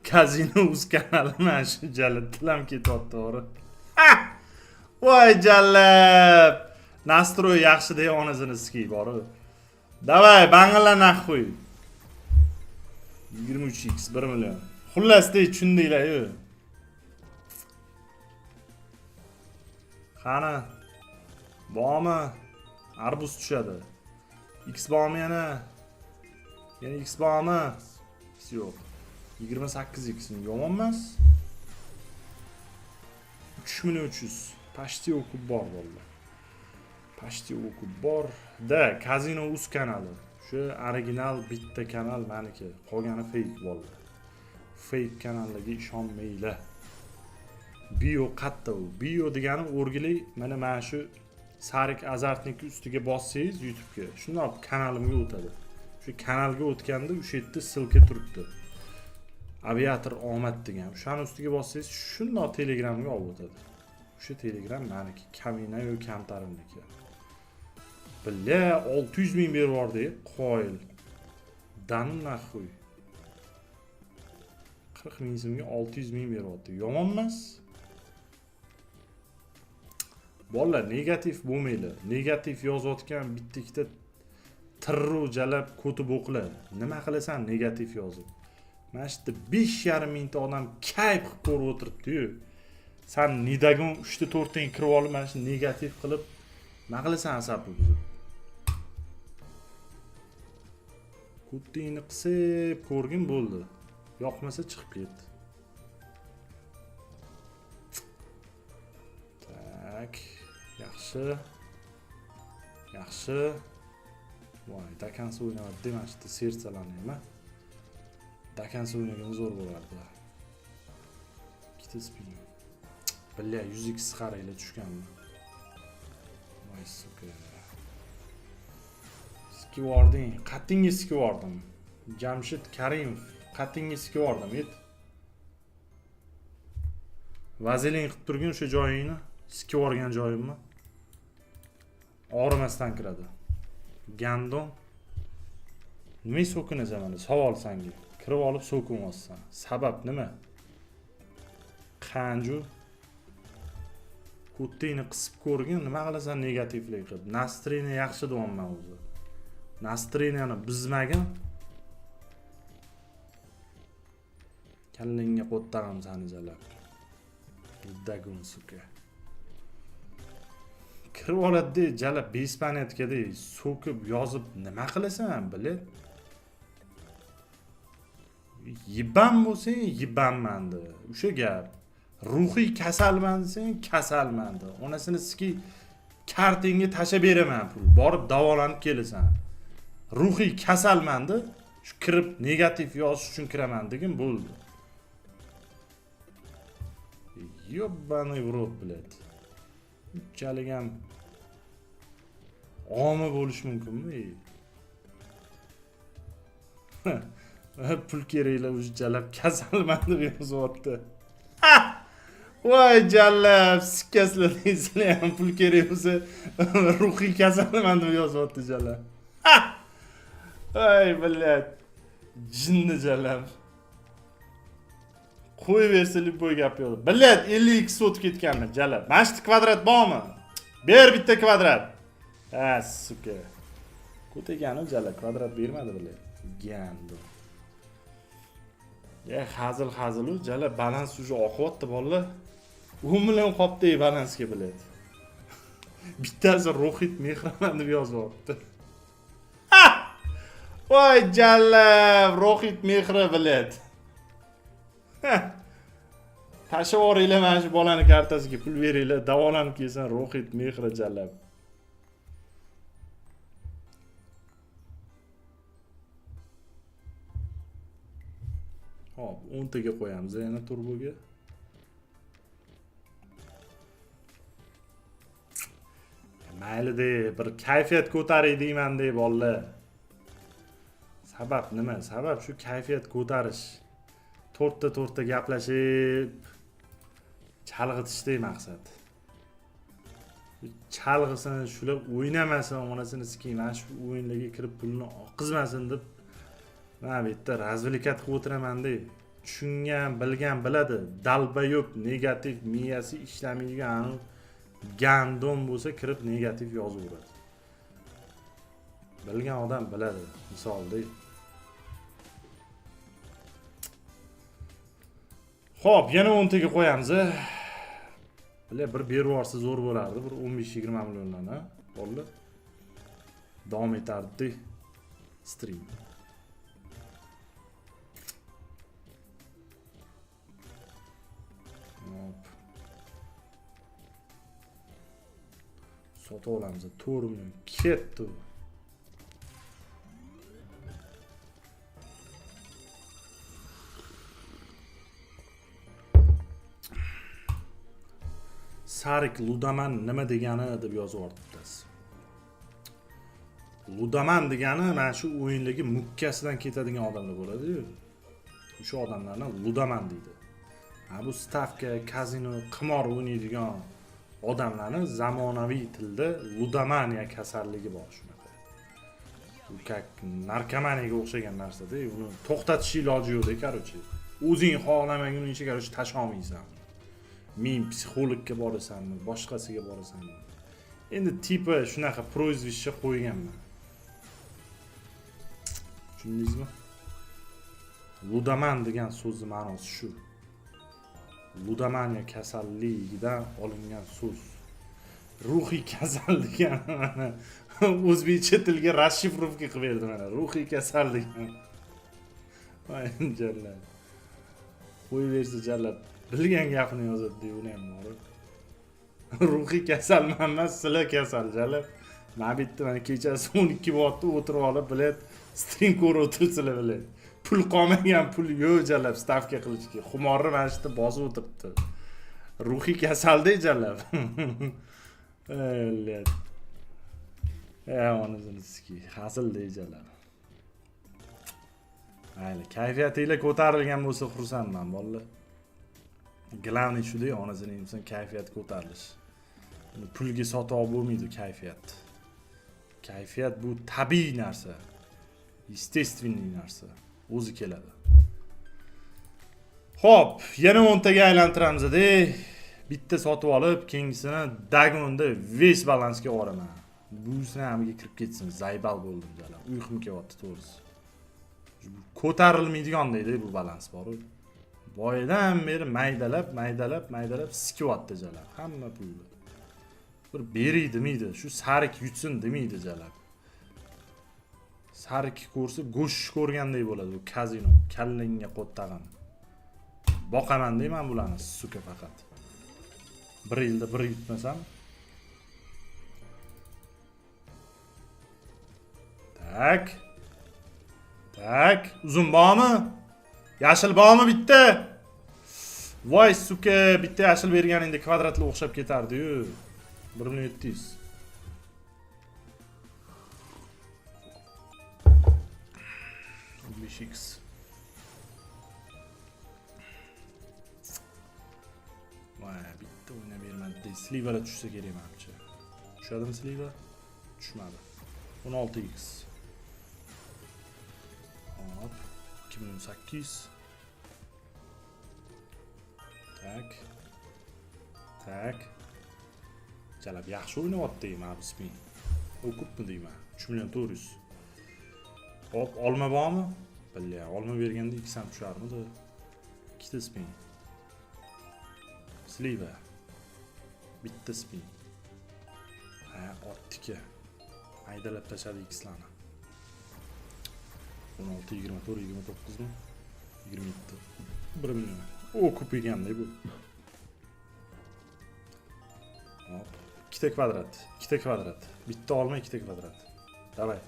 Kazino uz kanali mana shu jallatlam ketyapti, to'g'ri. Voy jallab. Nastroy yaxshi deya onasini ski bor. Davay, bangala naxuy. 23x 1 million. Xullas dey tushundinglar-yu. Qani? Bormi? Arbuz tushadi. X bormi yana? Yana X bormi? Yo'q. 28x yomon emas. 3300. Pashti o'qib bor bo'ldi. Pashti o'qib bor. Da, Kazino uz kanali. Shu original bitta kanal meniki. Qolgani fake bo'ldi. Fake kanallarga ishonmanglar. Bio qatta u. Bio degani o'rgili mana shu Sarik Azartniki ustiga bossangiz YouTube'ga, shundoq kanalimga o'tadi. Shu kanalga o'tganda o'sha yerda silka turibdi. Aviator omad degan. O'shaning ustiga bossangiz shundoq Telegramga olib o'tadi. O'sha Telegram meniki, Kamina yo Kamtarimniki. Billa 600 ming berib yubordi, qoyil. Dan naxuy. 40 ming so'mga 600 ming beryapti. Yomon emas. Bolalar negativ bo'lmaydi. Negativ yozayotgan bitta-ikkita tirru jalab kotib o'qila. Nima qilasan negativ yozib? Mana shu 5,5 mingta odam kayf qilib ko'rib o'tiribdi-yu. Sen nidagon 3 ta 4 ta kirib olib mana shu negativ qilib nima qilasan asabni buzib? Kuttingni qisib ko'rgin bo'ldi. Yoqmasa chiqib ket. Tak, yaxshi. Yaxshi. Voy, dakansi o'ynayapti, mana shu sersalarni nima? Dakansi o'ynagan zo'r bo'lardi. Ikkita spin. Billa 100x qaraylar tushganmi? Voy suka. Skivording, qattinga skivordim. Jamshid Karimov, qattinga skivordim, yet. Vazelin qilib turgan o'sha joyingni, skivorgan joyimmi? Og'rimasdan kiradi. Gandon. Nima so'kinasan mana? Savol senga. Kirib olib so'kinmaysan. Sabab nima? Qanju Ko'ttingni qisib ko'rgin, nima qilasan negativlik qilib. Nastreniya yaxshi deyapman o'zi. Nastreniyani buzmagan. Kallingga qo'ttag'am sani jalab. Uddagun suka. Kirib oladi jalab bespanetkada so'kib yozib nima qilasan, bilet? Yibam bo'lsang, yibamman de. O'sha gap. Ruhiy kasalman desang, kasalman de. Onasini siki kartingga tashab beraman pul. Borib davolanib kelasan. Ruhiy kasalman de. Shu kirib negativ yozish uchun kiraman degin bo'ldi. Yo'bani urib bilet. Unchalik ham omi bo'lish mumkinmi? Pul keraklar o'zi jalab kasalman deb yozyapti. Voy jalab, sikkaslar deysizlar ham pul kerak bo'lsa ruhiy kasalman deb yozyapti jalab. Ay bilat. Jinni jalab. Qo'yaversinlik bo'y gap yo'q. Bilat 52 sot ketganmi jalab. Mana shu kvadrat bormi? Ber bitta kvadrat. Ha, suka. Ko'tegani jalab kvadrat bermadi bilat. Gando. Hazil jalab balans уже oqyapti bolalar. 10 million qopdi balansga bilat. Bittasi Rohit Mehraman deb yozyapti. Voy jalab, Rohit Mehra bilat. Tashib yuboringlar mana shu bolani kartasiga pul beringlar, davolanib kelsin Rohit Mehra jalab. Hop, 10 taga qo'yamiz yana turboga. Mayli-de, bir kayfiyat ko'taring deyman-de bolalar. Sabab nima? Sabab shu kayfiyat ko'tarish. To'rtta gaplashib chalg'itishday maqsad. Chalg'isin, shular o'ynamasin, onasini siking, mana shu o'yinlarga kirib pulni oqizmasin deb mana bu yerda razvilikat qilib o'tiraman-da. Tushungan, bilgan biladi. Dalbayop negativ miyasi ishlamaydigan gandon bo'lsa kirib negativ yozib uradi. Bilgan odam biladi, misolda. Xo'p, yana 10 taga qo'yamiz. Bilar bir berib yuborsa zo'r bo'lardi, bir 15-20 milliondan, ha? Bo'ldi. Davom etardi stream. Hop. Sotib olamiz. 4 million ketdi. Sarik Ludaman nima degani deb yozib o'rtibsiz. Ludaman degani mana shu o'yinlarga mukkasidan ketadigan odamlar bo'ladi-yu. O'sha odamlarni ludaman deydi. Ha bu stavka, kazino, qimor o'ynaydigan odamlarning zamonaviy tilda ludamaniya kasalligi bor shunaqa. Bu kak narkomaniyaga o'xshagan narsa-da, uni to'xtatish iloji yo'q-da, короче. O'zing xohlamaguningcha короче tasha olmaysan. Men psixologga borasanmi, boshqasiga borasanmi? Endi tipi shunaqa proizvishcha qo'yganman. Tushundingizmi? Ludaman degan so'zni ma'nosi shu. Ludamaniya kasalligidan olingan so'z. Ruhiy kasal degan mana o'zbekcha tilga расшифровка qilib berdi mana. Ruhiy kasal degan. Voy jallat. Qo'yaversa jallat. Bilgan gapini yozadi uni ham bor. Ruhiy kasalman emas, sizlar kasal jallat. Men bitta mana kechasi 12 vaqtda o'tirib olib bilet stream ko'rib o'tirsizlar bilet. Pul qolmagan, pul yo'q jalab stavka qilishga. Xumorni mana shu bosib o'tiribdi. Ruhiy kasalda jalab. Ellat. Onasini ski, hasilda jalab. Mayli, kayfiyatinglar ko'tarilgan bo'lsa xursandman, bolalar. Glavniy shuda, onasini inson kayfiyat ko'tarilish. Pulga sotib olib bo'lmaydi kayfiyat. Kayfiyat bu tabiiy narsa. Естественный narsa. O'zi keladi. Xo'p, yana 10 taga aylantiramiz-da. Bitta sotib olib, keyingisini Dagonda ves balansga olaman. Busini hamiga kirib ketsin, zaybal bo'ldim jalam. Uyqum kelyapti to'g'risi. Ko'tarilmaydigan deydi bu balans bor-ku. Boyadan beri maydalab sikyapti jalam. Hamma pulni. Bir beri demeydi, şu sarik yutsin demeydi jalam. Sarik ko'rsa go'sht ko'rgandek bo'ladi bu kazino. Kallangga qo'ttag'an. Boqaman deyman bularni, suka faqat. Bir yilda bir yutmasam. Tak, uzun bormi? Yashil bormi bitta? Voy suka, bitta yashil berganingda kvadratli o'xshab ketardi-yu. 1700. X. Voy, bitta o'ynab bermadi. Slivalar tushsa kerak menimcha. Tushadimi sliva? Tushmadi. 16x. Hop, 2800. Tak. Jalab yaxshi o'ynayapti deyman bismi. O'qibmi deyman. 3.400.000. Hop, olma bormi? Bilya, olma berganda 2 ham tusharmidi? 2 spin. Sliva. Bitta spin. Ha, otdiki. Haydalab tashladi xlarni. 16, 24, 29 mi? 27. 1 million. O ko'p eganda bu. Hop, 2 kvadrat. Bitta olma 2 kvadrat. Davay.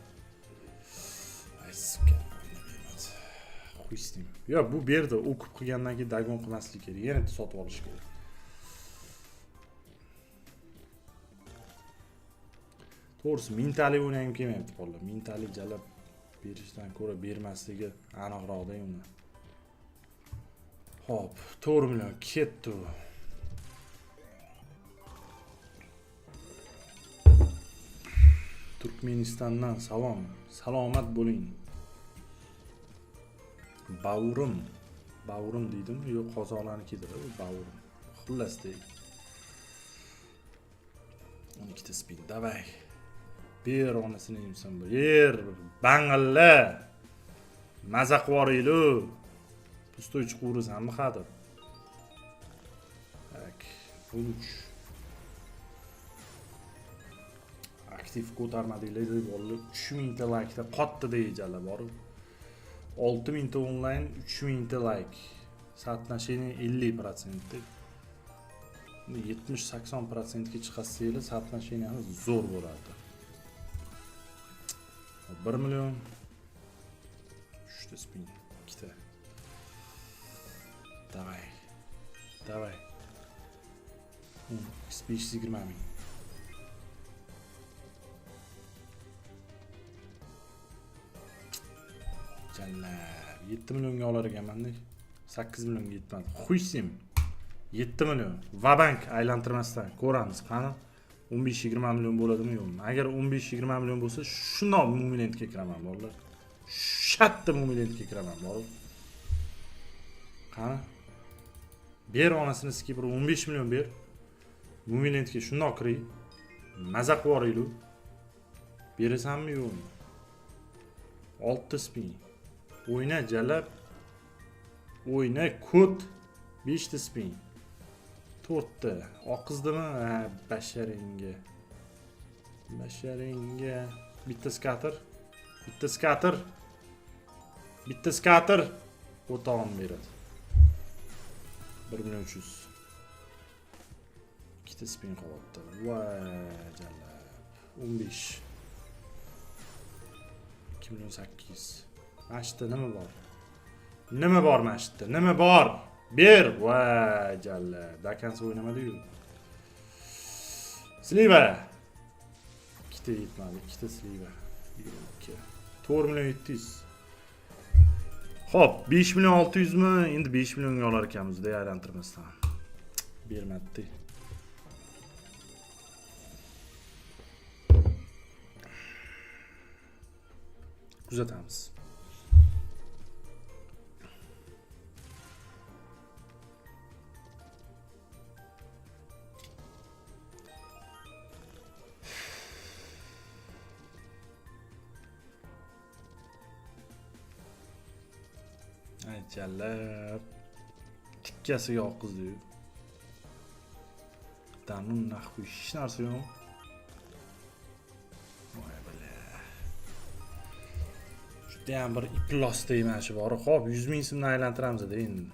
Ay suka. Qo'ysdim. Yo, bu berdi. O ko'p qilgandan keyin dagon qilmaslik kerak. Yana sotib olish kerak. To'g'risi, mintalik o'ynagim kelmayapti bolalar. Mintalik jalab berishdan ko'ra bermasligi aniqroqda uni. Hop, 4 million ketdi. Turkmenistondan salom. Salomat bo'ling. Bavurim deydimi? Yo'q, qozoqlarnikidir, bavurim. Xullas dey. 12 ta spin. Davay. Bir onasini yemsam bu. Yer bang'illa. Maza qilvoringlar. Pustoy chiqaverasanmi hadi? Tak, 13. Aktiv ko'tarmadinglar deb bolalar 3000 ta like qotdi deyjala bor. 6000 ta onlayn, 3000 ta like. Соотношение 50%. 70-80% ga chiqasizlar, соотношениyangiz zo'r bo'ladi. 1 million. 3 ta spin. 2 ta. Давай. X520 ming. Jannat. 7 millionga olar ekanman-da. 8 millionga yetmadi. Xuysem. 7 million. Vabank aylantirmasdan ko'ramiz qani. 15-20 million bo'ladimi yo'qmi? Agar 15-20 million bo'lsa, shundoq Mo'minentga kiraman bolalar. Shatta Mo'minentga kiraman bolalar. Qani? Ber onasini skip 15 million ber. Mo'minentga shundoq kiray. Maza qilvoringlar. Berasanmi yo'qmi? 6 spin. O'yna jalab. O'yna kod. 5 ta spin. 4 ta. Oqizdimi? Ha, basharinga. Bitta skater. O'tog'im beradi. 1 million 300. 2 ta spin qolyapti. Voy jalab. 15. 2 million 800. Mashta nima bor? Nima bor? Ber. Voy jalab. Dakansi o'ynamadi-yu. Sliva. 2 ta yetmadi. 2 ta sliva. 22. 4 million 700. Hop, 5 million 600 mi? Endi 5 millionga olar ekanmiz-da aylantirmasdan. Bermadi. Kuzatamiz. Aychallab tikkasiga oqizdi-yu. Danun nahvi hech narsa yo'q. Voy bala. Judayam bir iplos deyman shu bor. Xo'p, 100 ming so'mni aylantiramiz-da endi.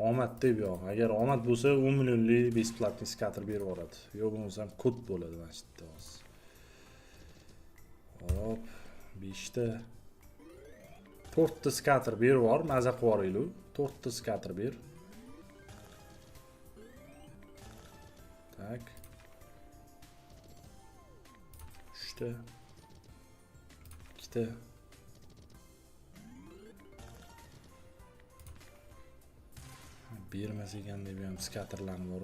Omad deb yo'q. Agar omad bo'lsa 10 millionlik besplatniy skater berib yuboradi. Yo'q bo'lmasa kod bo'ladi mana shu yerda hozir. Hop, 5 ta 4 ta skater berib yubor, maza qilib yuboraylik. 4 ta skater ber. Tak. 3 ta 2 ta bermas ekan deb ham skaterlarni bor.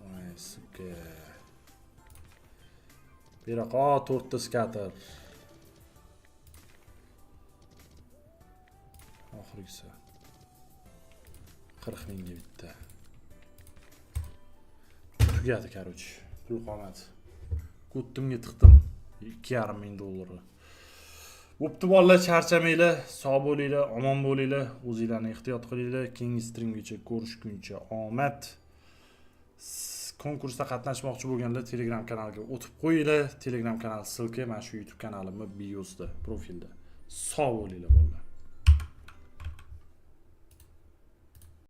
Voy, suka. Beraqa 4 ta skater. Oxirgisi 40 mingga bitta. Tugadi, короче. Pul qolmadi. Ko'ttimga tiqdim. 2,5 ming dollarni. Bo'pti bolalar, charchamanglar, sog' bo'linglar, omon bo'linglar, o'zinglarni ehtiyot qilinglar. Keyingi strimgacha ko'rishguncha omad. Konkursda qatnashmoqchi bo'lganlar Telegram kanaliga o'tib qo'yinglar. Telegram kanal ссылка mana shu YouTube kanalimning biosida, profilda. Sog' bo'linglar bolalar.